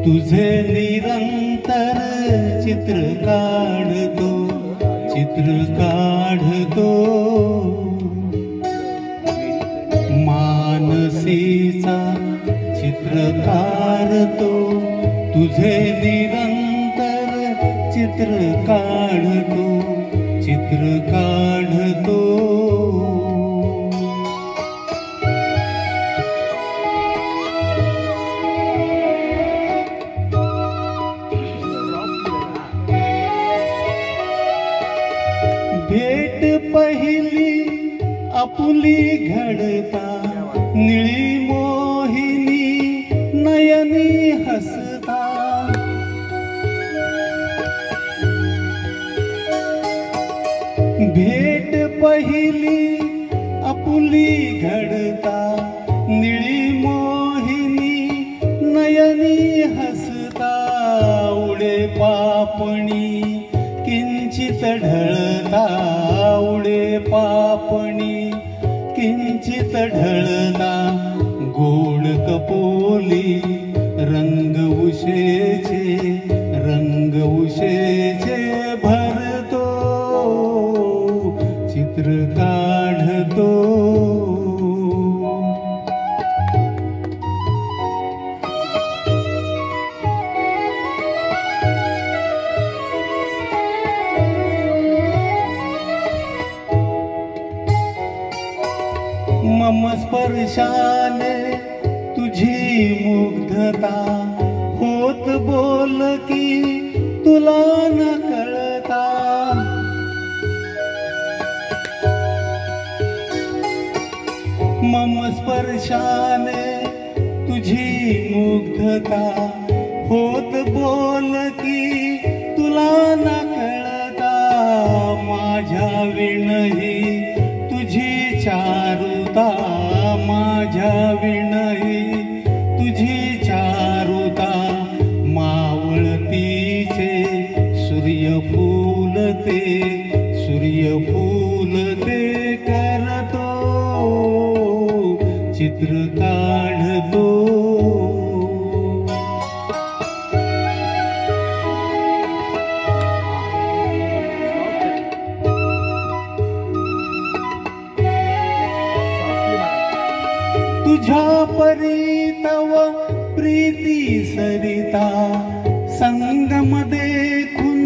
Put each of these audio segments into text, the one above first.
तुझे निरंतर चित्र काढतो, चित्र काढतो. मानसीचा चित्रकार तो, तुझे निरंतर चित्र काढतो, चित्र काढतो. भेट पहिली आपुली घडता, निळी मोहिनी नयनी हसता. भेट पहिली आपुली घडता, निळी मोहिनी नयनी हसता. उडे पापणी किंचित ढळता, उडे पापणी किंचित ढळला. गोड कपोली रंग उशेचे, रंग उशेचे भरतो, चित्र काढतो. मम स्पर्शाने तुझी मुग्धता, होत बोल की तुला न कळता. मम स्पर्शाने तुझी मुग्धता, होत बोल की तुला न कळता. माझ्या विणही तुझी चारुता, माझ्या विणही तुझी चारुता. मावळतीचे सूर्यफूल ते, सूर्यफूल ते करतो, चित्र काढतो. तुझ्या परी तव प्रीती सरिता, संगम देखून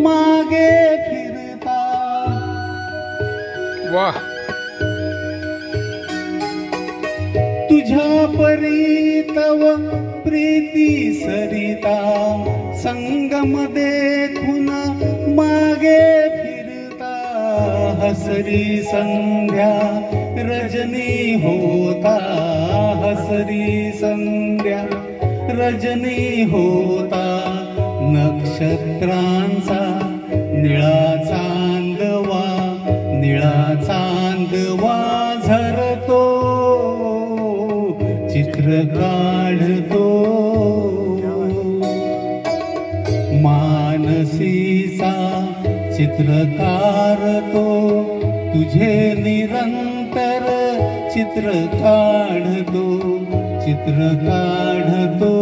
मागे फिरता. वाह. तुझ्या परी तव प्रीती सरिता, संगम देखून मागे फिरता. हसरी संध्या रजनी होता, हसरी संध्या रजनी होता. नक्षत्रांचा निळा चांदवा, निळा चांदवा झरतो, चित्र काढतो. मानसीचा चित्रकार तो, तुझे निरंतर चित्र काढतो, चित्र काढतो.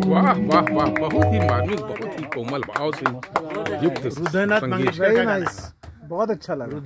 वाह वाह वाह, बहुत ही मार्मिक, बहुत ही कोमल भाव से युक्त हृदयनाथ मंगेशकर, बहुत अच्छा लगा.